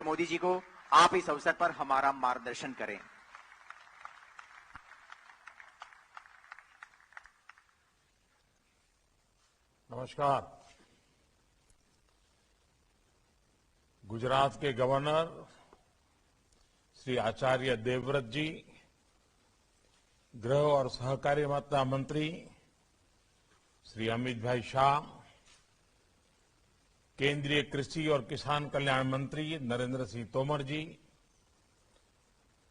मोदी जी को आप इस अवसर पर हमारा मार्गदर्शन करें। नमस्कार। गुजरात के गवर्नर श्री आचार्य देवव्रत जी, गृह और सहकारिता मंत्री श्री अमित भाई शाह, केंद्रीय कृषि और किसान कल्याण मंत्री नरेंद्र सिंह तोमर जी,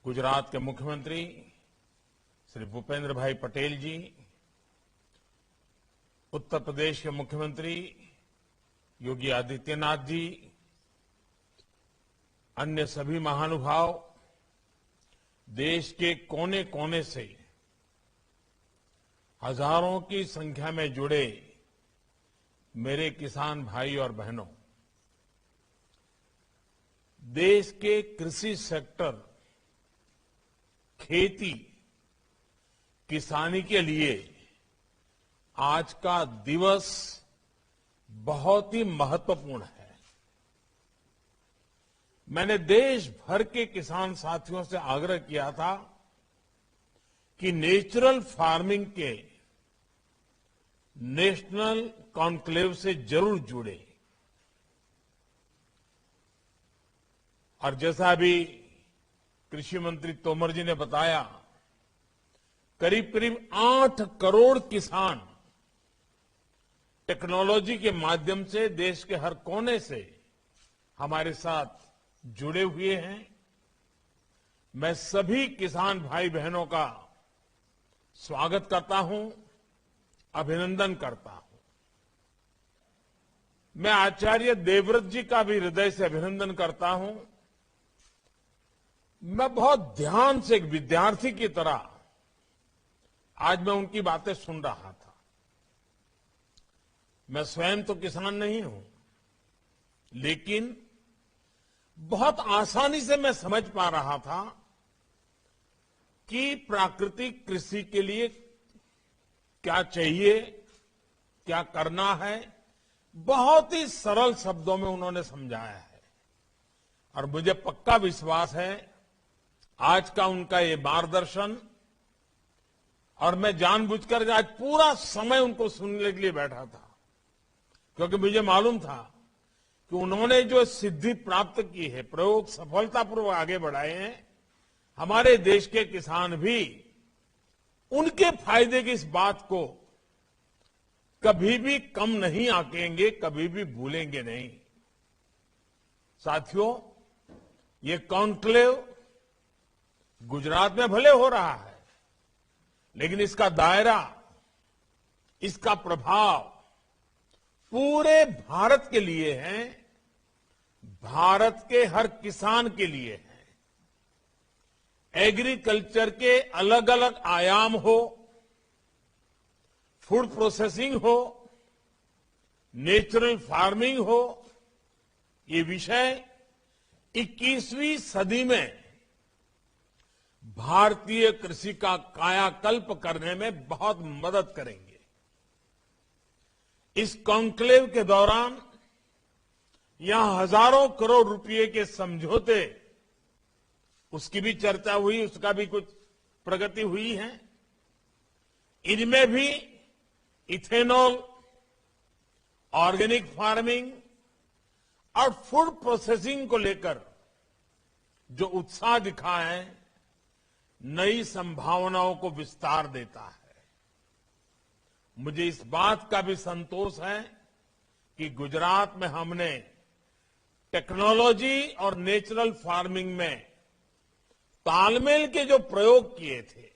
गुजरात के मुख्यमंत्री श्री भूपेंद्र भाई पटेल जी, उत्तर प्रदेश के मुख्यमंत्री योगी आदित्यनाथ जी, अन्य सभी महानुभाव, देश के कोने कोने से हजारों की संख्या में जुड़े मेरे किसान भाई और बहनों, देश के कृषि सेक्टर, खेती, किसानी के लिए आज का दिवस बहुत ही महत्वपूर्ण है। मैंने देश भर के किसान साथियों से आग्रह किया था कि नेचुरल फार्मिंग के नेशनल कॉन्क्लेव से जरूर जुड़े। और जैसा अभी कृषि मंत्री तोमर जी ने बताया, करीब करीब 8 करोड़ किसान टेक्नोलॉजी के माध्यम से देश के हर कोने से हमारे साथ जुड़े हुए हैं। मैं सभी किसान भाई बहनों का स्वागत करता हूं, अभिनंदन करता हूं। मैं आचार्य देवव्रत जी का भी हृदय से अभिनंदन करता हूं। मैं बहुत ध्यान से एक विद्यार्थी की तरह आज मैं उनकी बातें सुन रहा था। मैं स्वयं तो किसान नहीं हूं, लेकिन बहुत आसानी से मैं समझ पा रहा था कि प्राकृतिक कृषि के लिए क्या चाहिए, क्या करना है। बहुत ही सरल शब्दों में उन्होंने समझाया है और मुझे पक्का विश्वास है आज का उनका ये मार्गदर्शन, और मैं जानबूझकर आज पूरा समय उनको सुनने के लिए बैठा था, क्योंकि मुझे मालूम था कि उन्होंने जो सिद्धि प्राप्त की है, प्रयोग सफलतापूर्वक आगे बढ़ाए हैं, हमारे देश के किसान भी उनके फायदे की इस बात को कभी भी कम नहीं आंकेंगे, कभी भी भूलेंगे नहीं। साथियों, ये कॉन्क्लेव गुजरात में भले हो रहा है, लेकिन इसका दायरा, इसका प्रभाव पूरे भारत के लिए है, भारत के हर किसान के लिए है। एग्रीकल्चर के अलग अलग आयाम हो, फूड प्रोसेसिंग हो, नेचुरल फार्मिंग हो, ये विषय 21वीं सदी में भारतीय कृषि का कायाकल्प करने में बहुत मदद करेंगे। इस कॉन्क्लेव के दौरान यहां हजारों करोड़ रुपए के समझौते, उसकी भी चर्चा हुई, उसका भी कुछ प्रगति हुई है। इनमें भी इथेनॉल, ऑर्गेनिक फार्मिंग और फूड प्रोसेसिंग को लेकर जो उत्साह दिखा है, नई संभावनाओं को विस्तार देता है। मुझे इस बात का भी संतोष है कि गुजरात में हमने टेक्नोलॉजी और नेचुरल फार्मिंग में तालमेल के जो प्रयोग किए थे,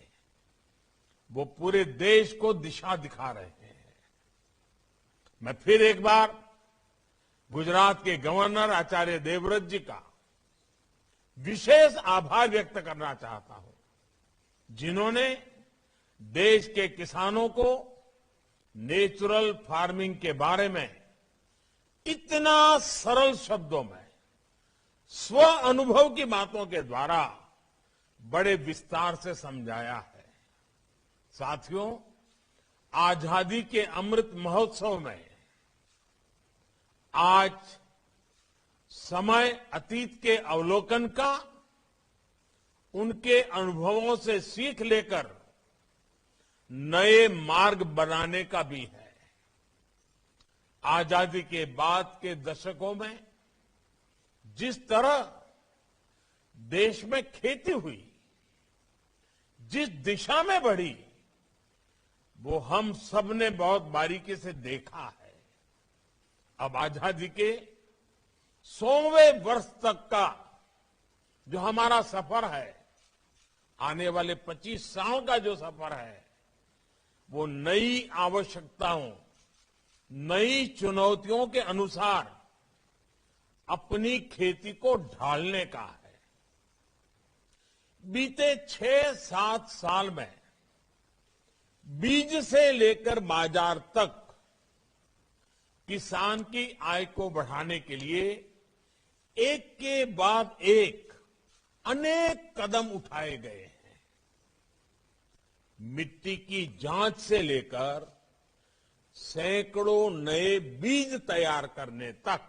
वो पूरे देश को दिशा दिखा रहे हैं। मैं फिर एक बार गुजरात के गवर्नर आचार्य देवव्रत जी का विशेष आभार व्यक्त करना चाहता हूं, जिन्होंने देश के किसानों को नेचुरल फार्मिंग के बारे में इतना सरल शब्दों में स्व अनुभव की बातों के द्वारा बड़े विस्तार से समझाया है। साथियों, आजादी के अमृत महोत्सव में आज समय अतीत के अवलोकन का, उनके अनुभवों से सीख लेकर नए मार्ग बनाने का भी है। आजादी के बाद के दशकों में जिस तरह देश में खेती हुई, जिस दिशा में बढ़ी, वो हम सब ने बहुत बारीकी से देखा है। अब आजादी के 100वें वर्ष तक का जो हमारा सफर है, आने वाले 25 साल का जो सफर है, वो नई आवश्यकताओं, नई चुनौतियों के अनुसार अपनी खेती को ढालने का है। बीते 6-7 साल में बीज से लेकर बाजार तक किसान की आय को बढ़ाने के लिए एक के बाद एक अनेक कदम उठाए गए हैं। मिट्टी की जांच से लेकर सैकड़ों नए बीज तैयार करने तक,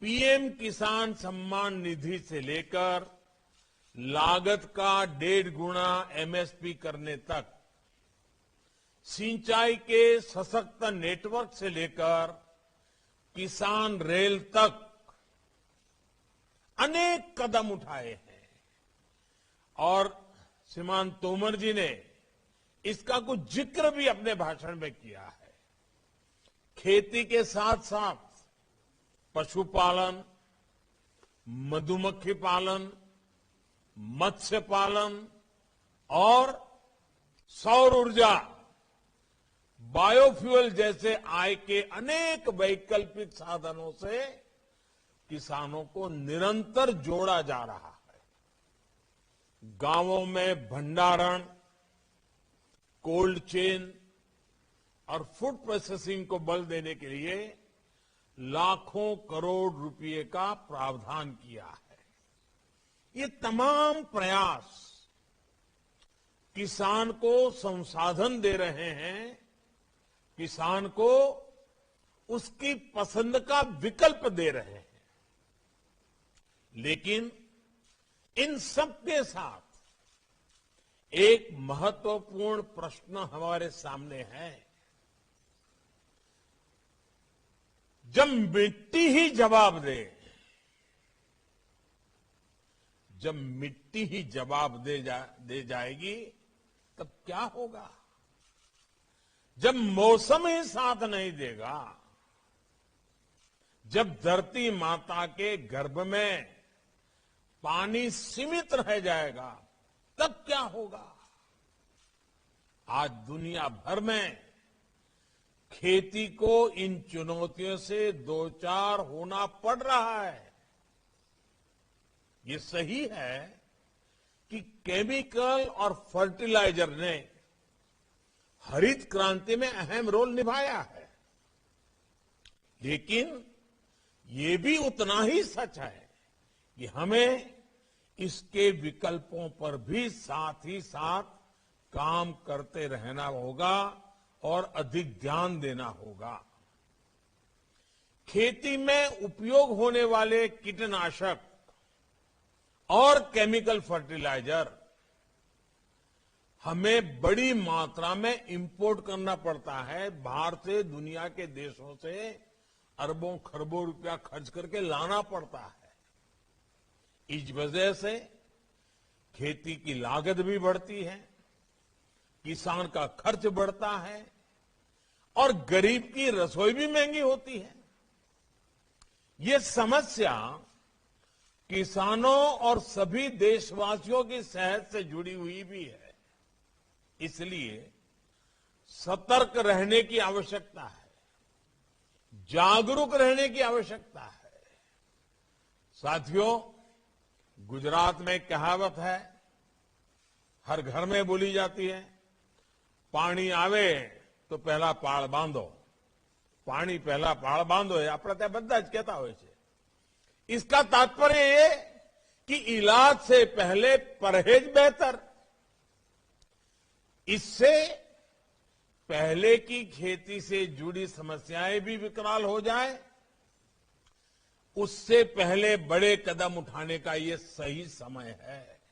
पीएम किसान सम्मान निधि से लेकर लागत का 1.5 गुना एमएसपी करने तक, सिंचाई के सशक्त नेटवर्क से लेकर किसान रेल तक अनेक कदम उठाए हैं। और श्रीमान तोमर जी ने इसका कुछ जिक्र भी अपने भाषण में किया है। खेती के साथ साथ पशुपालन, मधुमक्खी पालन, मत्स्य पालन और सौर ऊर्जा, बायोफ्यूल जैसे आय के अनेक वैकल्पिक साधनों से किसानों को निरंतर जोड़ा जा रहा है। गांवों में भंडारण, कोल्ड चेन और फूड प्रोसेसिंग को बल देने के लिए लाखों करोड़ रुपए का प्रावधान किया है। ये तमाम प्रयास किसान को संसाधन दे रहे हैं, किसान को उसकी पसंद का विकल्प दे रहे हैं। लेकिन इन सब के साथ एक महत्वपूर्ण प्रश्न हमारे सामने है। जब मिट्टी ही जवाब दे, जब मिट्टी ही जवाब दे जाएगी, तब क्या होगा? जब मौसम ही साथ नहीं देगा, जब धरती माता के गर्भ में पानी सीमित रह जाएगा, तब क्या होगा? आज दुनिया भर में खेती को इन चुनौतियों से दो चार होना पड़ रहा है। ये सही है कि केमिकल और फर्टिलाइजर ने हरित क्रांति में अहम रोल निभाया है, लेकिन ये भी उतना ही सच है कि हमें इसके विकल्पों पर भी साथ ही साथ काम करते रहना होगा और अधिक ध्यान देना होगा। खेती में उपयोग होने वाले कीटनाशक और केमिकल फर्टिलाइजर हमें बड़ी मात्रा में इंपोर्ट करना पड़ता है। बाहर से, दुनिया के देशों से अरबों खरबों रुपया खर्च करके लाना पड़ता है। इस वजह से खेती की लागत भी बढ़ती है, किसान का खर्च बढ़ता है और गरीब की रसोई भी महंगी होती है। ये समस्या किसानों और सभी देशवासियों की सेहत से जुड़ी हुई भी है। इसलिए सतर्क रहने की आवश्यकता है, जागरूक रहने की आवश्यकता है। साथियों, गुजरात में कहावत है, हर घर में बोली जाती है, पानी आवे तो पहला पाळ बांधो। पानी पहला पाळ बांधो है આપણે ત્યાં બધા જ કહેતા હોય છે। इसका तात्पर्य ये कि इलाज से पहले परहेज बेहतर। इससे पहले की खेती से जुड़ी समस्याएं भी विकराल हो जाए उससे पहले बड़े कदम उठाने का ये सही समय है।